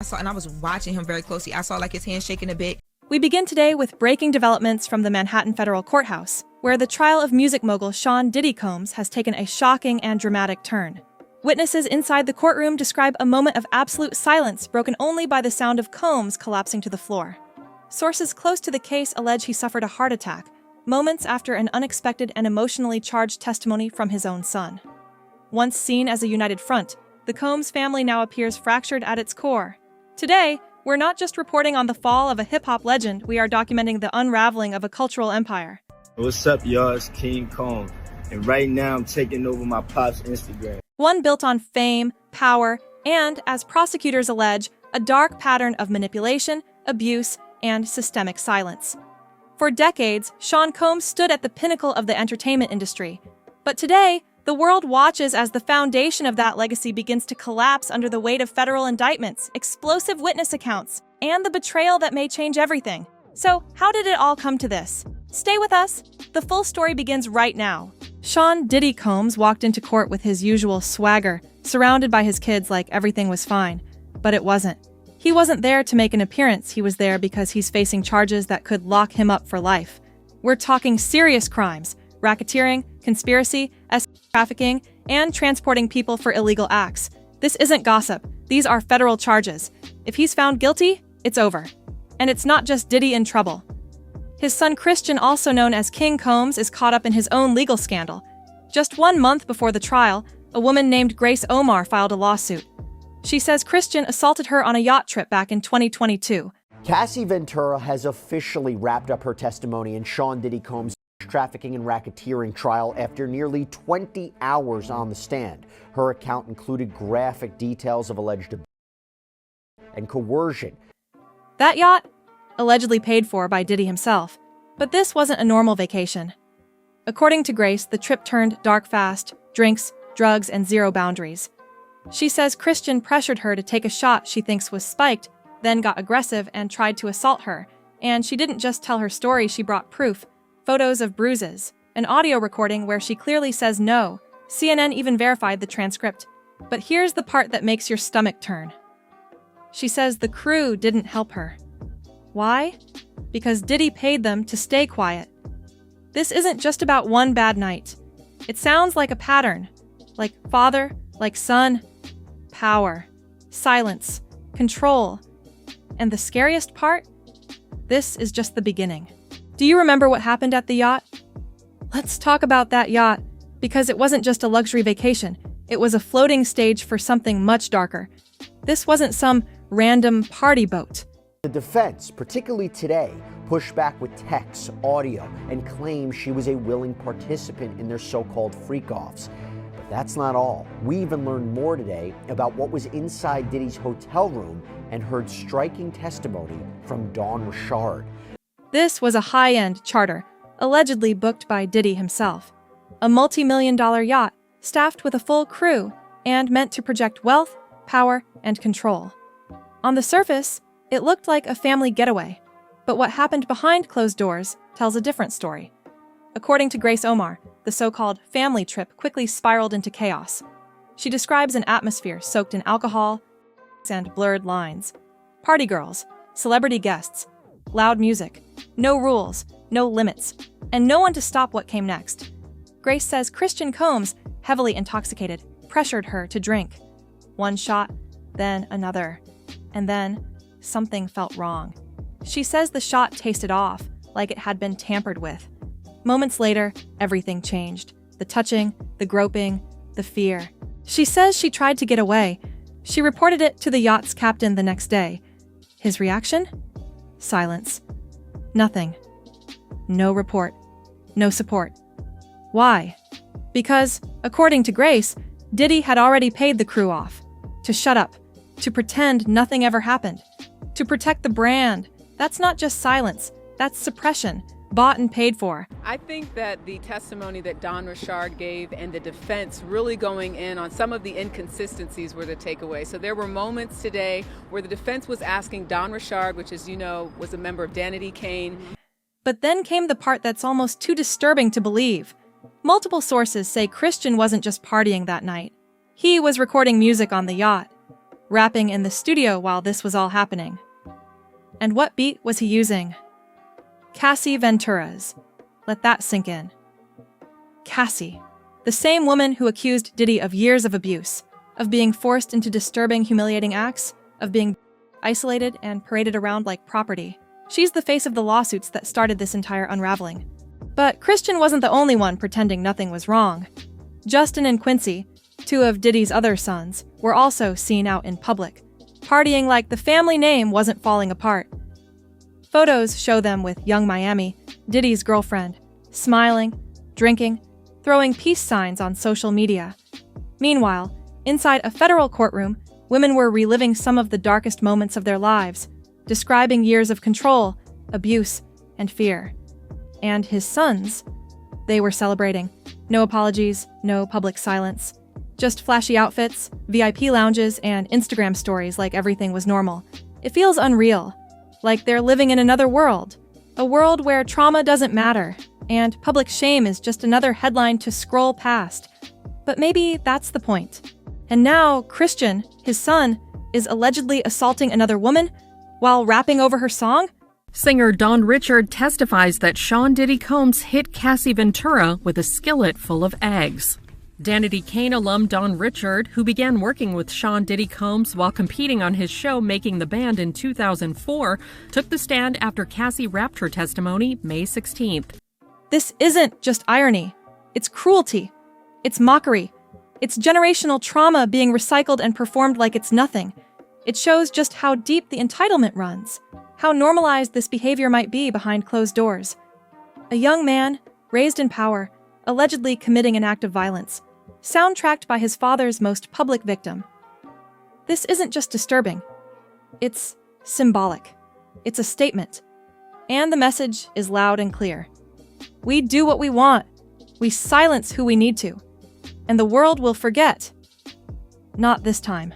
And I was watching him very closely. I saw like his hand shaking a bit. We begin today with breaking developments from the Manhattan Federal Courthouse, where the trial of music mogul Sean Diddy Combs has taken a shocking and dramatic turn. Witnesses inside the courtroom describe a moment of absolute silence broken only by the sound of Combs collapsing to the floor. Sources close to the case allege he suffered a heart attack, moments after an unexpected and emotionally charged testimony from his own son. Once seen as a united front, the Combs family now appears fractured at its core. Today, we're not just reporting on the fall of a hip-hop legend, we are documenting the unraveling of a cultural empire. What's up, y'all? It's King Kong, and right now I'm taking over my pop's Instagram. One built on fame, power, and, as prosecutors allege, a dark pattern of manipulation, abuse, and systemic silence. For decades, Sean Combs stood at the pinnacle of the entertainment industry. But today, the world watches as the foundation of that legacy begins to collapse under the weight of federal indictments, explosive witness accounts, and the betrayal that may change everything. So, how did it all come to this? Stay with us. The full story begins right now. Sean Diddy Combs walked into court with his usual swagger, surrounded by his kids like everything was fine. But it wasn't. He wasn't there to make an appearance, he was there because he's facing charges that could lock him up for life. We're talking serious crimes: racketeering, conspiracy, trafficking, and transporting people for illegal acts. This isn't gossip. These are federal charges. If he's found guilty, it's over. And it's not just Diddy in trouble. His son Christian, also known as King Combs, is caught up in his own legal scandal. Just 1 month before the trial, a woman named Grace Omar filed a lawsuit. She says Christian assaulted her on a yacht trip back in 2022. Cassie Venturas has officially wrapped up her testimony in Sean Diddy Combs' trafficking and racketeering trial after nearly 20 hours on the stand. Her account included graphic details of alleged abuse and coercion. That yacht? Allegedly paid for by Diddy himself. But this wasn't a normal vacation. According to Grace, the trip turned dark fast: drinks, drugs, and zero boundaries. She says Christian pressured her to take a shot she thinks was spiked, then got aggressive and tried to assault her. And she didn't just tell her story, she brought proof. Photos of bruises, an audio recording where she clearly says no. CNN even verified the transcript. But here's the part that makes your stomach turn. She says the crew didn't help her. Why? Because Diddy paid them to stay quiet. This isn't just about one bad night. It sounds like a pattern. Like father, like son. Power. Silence. Control. And the scariest part? This is just the beginning. Do you remember what happened at the yacht? Let's talk about that yacht, because it wasn't just a luxury vacation. It was a floating stage for something much darker. This wasn't some random party boat. The defense, particularly today, pushed back with texts, audio, and claimed she was a willing participant in their so-called freak-offs. But that's not all. We even learned more today about what was inside Diddy's hotel room and heard striking testimony from Dawn Richard. This was a high-end charter, allegedly booked by Diddy himself. A multi-million-dollar yacht, staffed with a full crew, and meant to project wealth, power, and control. On the surface, it looked like a family getaway, but what happened behind closed doors tells a different story. According to Grace Omar, the so-called family trip quickly spiraled into chaos. She describes an atmosphere soaked in alcohol and blurred lines. Party girls, celebrity guests, loud music, no rules, no limits, and no one to stop what came next. Grace says Christian Combs, heavily intoxicated, pressured her to drink. One shot, then another, and then something felt wrong. She says the shot tasted off, like it had been tampered with. Moments later, everything changed. The touching, the groping, the fear. She says she tried to get away. She reported it to the yacht's captain the next day. His reaction? Silence. Nothing. No report. No support. Why? Because, according to Grace, Diddy had already paid the crew off. To shut up. To pretend nothing ever happened. To protect the brand. That's not just silence. That's suppression. Bought and paid for. I think that the testimony that Dawn Richard gave and the defense really going in on some of the inconsistencies were the takeaway. So there were moments today where the defense was asking Dawn Richard, which, as you know, was a member of Danity Kane. But then came the part that's almost too disturbing to believe. Multiple sources say Christian wasn't just partying that night. He was recording music on the yacht. rapping in the studio while this was all happening. And what beat was he using? Cassie Venturas. Let that sink in. Cassie, the same woman who accused Diddy of years of abuse, of being forced into disturbing, humiliating acts, of being isolated and paraded around like property. She's the face of the lawsuits that started this entire unraveling. But Christian wasn't the only one pretending nothing was wrong. Justin and Quincy, two of Diddy's other sons, were also seen out in public, partying like the family name wasn't falling apart. Photos show them with young Miami, Diddy's girlfriend, smiling, drinking, throwing peace signs on social media. Meanwhile, inside a federal courtroom, women were reliving some of the darkest moments of their lives, describing years of control, abuse, and fear. And his sons, they were celebrating. No apologies, no public silence. Just flashy outfits, VIP lounges, and Instagram stories like everything was normal. It feels unreal, like they're living in another world. A world where trauma doesn't matter, and public shame is just another headline to scroll past. But maybe that's the point. And now, Christian, his son, is allegedly assaulting another woman while rapping over her song? Singer Don Richard testifies that Sean Diddy Combs hit Cassie Ventura with a skillet full of eggs. Danity Kane alum Don Richard, who began working with Sean Diddy Combs while competing on his show Making the Band in 2004, took the stand after Cassie rapped her testimony May 16th. This isn't just irony. It's cruelty. It's mockery. It's generational trauma being recycled and performed like it's nothing. It shows just how deep the entitlement runs, how normalized this behavior might be behind closed doors. A young man, raised in power, allegedly committing an act of violence, soundtracked by his father's most public victim. This isn't just disturbing. It's symbolic. It's a statement. And the message is loud and clear. We do what we want. We silence who we need to. And the world will forget. Not this time.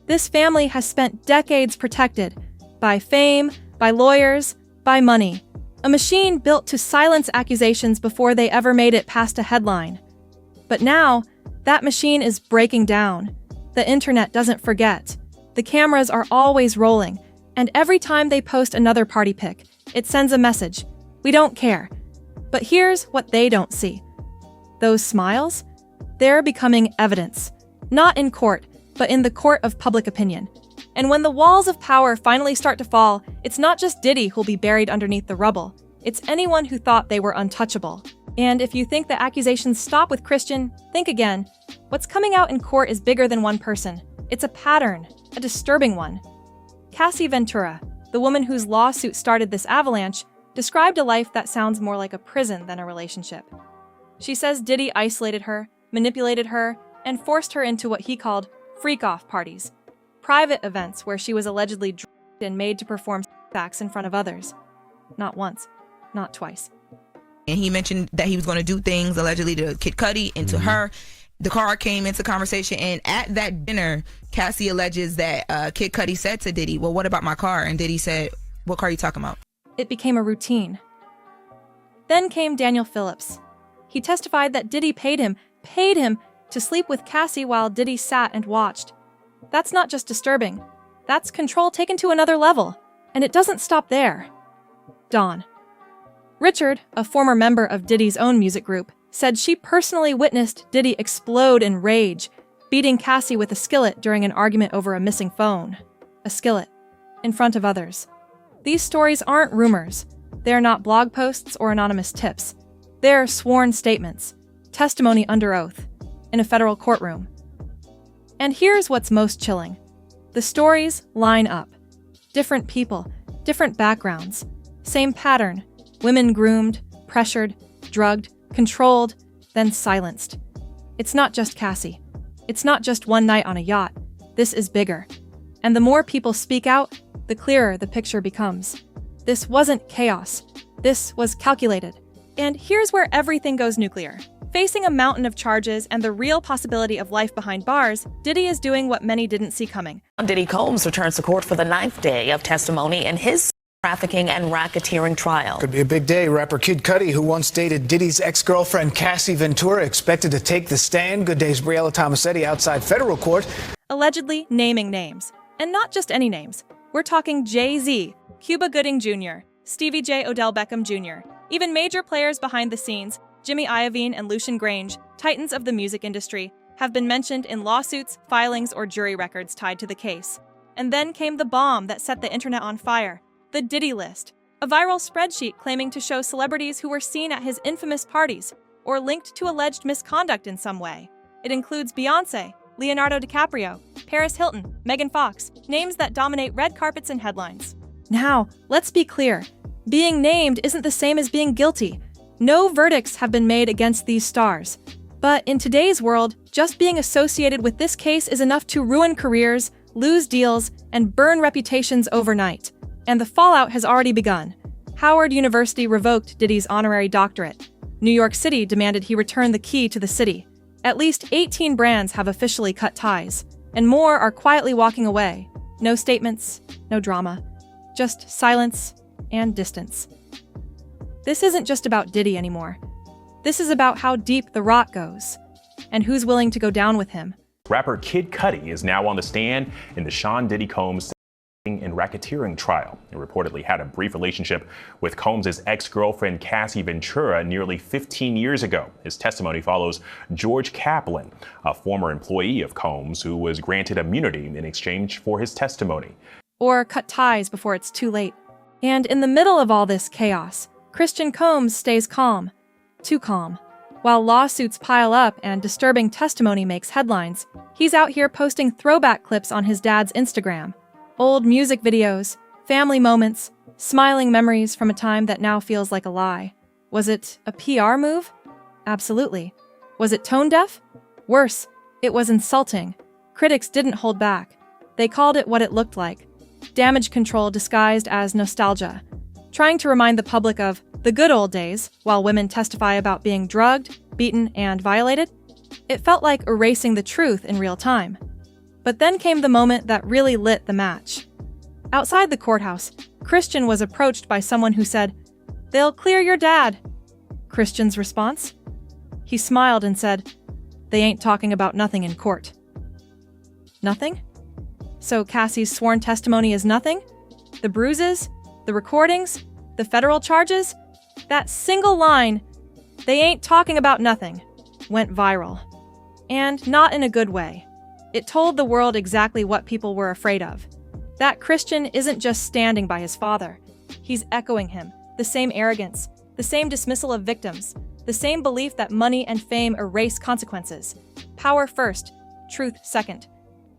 This family has spent decades protected by fame, by lawyers, by money. A machine built to silence accusations before they ever made it past a headline. But now, that machine is breaking down. The internet doesn't forget. The cameras are always rolling, and every time they post another party pic, it sends a message. We don't care. But here's what they don't see. Those smiles? They're becoming evidence. Not in court, but in the court of public opinion. And when the walls of power finally start to fall, it's not just Diddy who'll be buried underneath the rubble. It's anyone who thought they were untouchable. And if you think the accusations stop with Christian, think again. What's coming out in court is bigger than one person. It's a pattern, a disturbing one. Cassie Ventura, the woman whose lawsuit started this avalanche, described a life that sounds more like a prison than a relationship. She says Diddy isolated her, manipulated her, and forced her into what he called freak-off parties, private events where she was allegedly drugged and made to perform sex acts in front of others. Not once, not twice. And he mentioned that he was going to do things allegedly to Kid Cudi and to her. The car came into conversation, and at that dinner, Cassie alleges that Kid Cudi said to Diddy, well, what about my car? And Diddy said, what car are you talking about? It became a routine. Then came Daniel Phillips. He testified that Diddy paid him to sleep with Cassie while Diddy sat and watched. That's not just disturbing. That's control taken to another level. And it doesn't stop there. Dawn. Richard, a former member of Diddy's own music group, said she personally witnessed Diddy explode in rage, beating Cassie with a skillet during an argument over a missing phone. A skillet. In front of others. These stories aren't rumors. They're not blog posts or anonymous tips. They're sworn statements. Testimony under oath. In a federal courtroom. And here's what's most chilling. The stories line up. Different people, different backgrounds. Same pattern. Women groomed, pressured, drugged, controlled, then silenced. It's not just Cassie. It's not just one night on a yacht. This is bigger. And the more people speak out, the clearer the picture becomes. This wasn't chaos. This was calculated. And here's where everything goes nuclear. Facing a mountain of charges and the real possibility of life behind bars, Diddy is doing what many didn't see coming. Diddy Combs returns to court for the 9th day of testimony in his trafficking and racketeering trial. Could be a big day. Rapper Kid Cudi, who once dated Diddy's ex-girlfriend Cassie Ventura, expected to take the stand. Good Day's Briella Tomasetti outside federal court. Allegedly naming names. And not just any names. We're talking Jay-Z, Cuba Gooding Jr., Stevie J. Odell Beckham Jr., even major players behind the scenes, Jimmy Iovine and Lucian Grange, titans of the music industry, have been mentioned in lawsuits, filings, or jury records tied to the case. And then came the bomb that set the internet on fire, the Diddy List, a viral spreadsheet claiming to show celebrities who were seen at his infamous parties or linked to alleged misconduct in some way. It includes Beyoncé, Leonardo DiCaprio, Paris Hilton, Megan Fox, names that dominate red carpets and headlines. Now, let's be clear. Being named isn't the same as being guilty. No verdicts have been made against these stars. But in today's world, just being associated with this case is enough to ruin careers, lose deals, and burn reputations overnight. And the fallout has already begun. Howard University revoked Diddy's honorary doctorate. New York City demanded he return the key to the city. At least 18 brands have officially cut ties, and more are quietly walking away. No statements, no drama, just silence and distance. This isn't just about Diddy anymore. This is about how deep the rot goes, and who's willing to go down with him. Rapper Kid Cudi is now on the stand in the Sean Diddy Combs and racketeering trial. He reportedly had a brief relationship with Combs' ex-girlfriend Cassie Ventura nearly 15 years ago. His testimony follows George Kaplan, a former employee of Combs who was granted immunity in exchange for his testimony. Or cut ties before it's too late. And in the middle of all this chaos, Christian Combs stays calm. Too calm. While lawsuits pile up and disturbing testimony makes headlines, he's out here posting throwback clips on his dad's Instagram. Old music videos, family moments, smiling memories from a time that now feels like a lie. Was it a PR move? Absolutely. Was it tone deaf? Worse, it was insulting. Critics didn't hold back. They called it what it looked like. Damage control disguised as nostalgia. Trying to remind the public of the good old days while women testify about being drugged, beaten, and violated. It felt like erasing the truth in real time. But then came the moment that really lit the match. Outside the courthouse, Christian was approached by someone who said, "They'll clear your dad." Christian's response? He smiled and said, "They ain't talking about nothing in court." Nothing? So Cassie's sworn testimony is nothing? The bruises? The recordings? The federal charges? That single line, "They ain't talking about nothing," went viral. And not in a good way. It told the world exactly what people were afraid of. That Christian isn't just standing by his father. He's echoing him, the same arrogance, the same dismissal of victims, the same belief that money and fame erase consequences. Power first, truth second.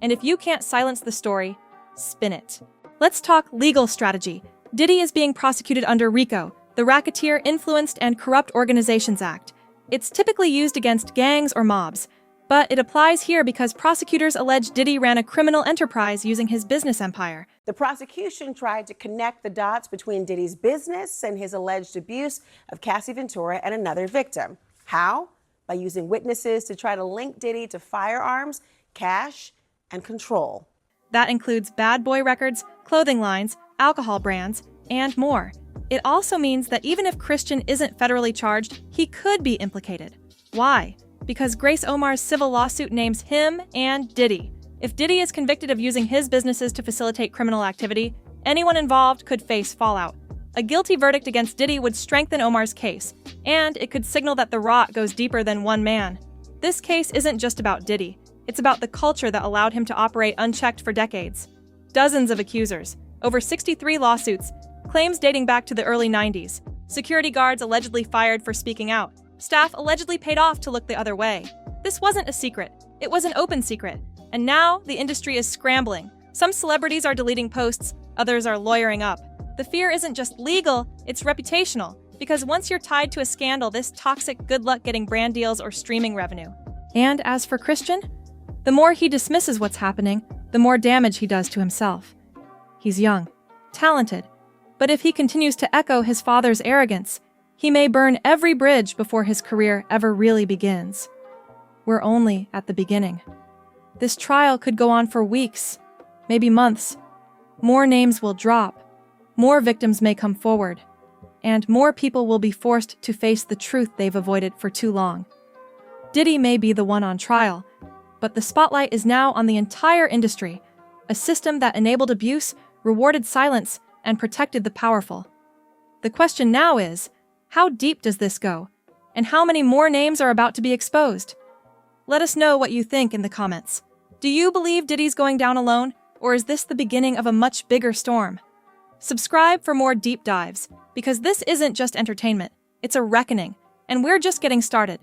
And if you can't silence the story, spin it. Let's talk legal strategy. Diddy is being prosecuted under RICO, the Racketeer Influenced and Corrupt Organizations Act. It's typically used against gangs or mobs, but it applies here because prosecutors allege Diddy ran a criminal enterprise using his business empire. The prosecution tried to connect the dots between Diddy's business and his alleged abuse of Cassie Ventura and another victim. How? By using witnesses to try to link Diddy to firearms, cash, and control. That includes bad boy records, clothing lines, alcohol brands, and more. It also means that even if Christian isn't federally charged, he could be implicated. Why? Because Grace Omars' civil lawsuit names him and Diddy. If Diddy is convicted of using his businesses to facilitate criminal activity, anyone involved could face fallout. A guilty verdict against Diddy would strengthen Omars' case, and it could signal that the rot goes deeper than one man. This case isn't just about Diddy. It's about the culture that allowed him to operate unchecked for decades. Dozens of accusers, over 63 lawsuits, claims dating back to the early 90s. Security guards allegedly fired for speaking out. Staff allegedly paid off to look the other way. This wasn't a secret. It was an open secret. And now the industry is scrambling. Some celebrities are deleting posts, others are lawyering up. The fear isn't just legal, it's reputational. Because once you're tied to a scandal, this toxic good luck getting brand deals or streaming revenue. And as for Christian, the more he dismisses what's happening, the more damage he does to himself. He's young, talented, but if he continues to echo his father's arrogance, he may burn every bridge before his career ever really begins. We're only at the beginning. This trial could go on for weeks, maybe months. More names will drop, more victims may come forward, and more people will be forced to face the truth they've avoided for too long. Diddy may be the one on trial, but the spotlight is now on the entire industry, a system that enabled abuse, rewarded silence, and protected the powerful. The question now is, how deep does this go? And how many more names are about to be exposed? Let us know what you think in the comments. Do you believe Diddy's going down alone, or is this the beginning of a much bigger storm? Subscribe for more deep dives, because this isn't just entertainment, it's a reckoning, and we're just getting started.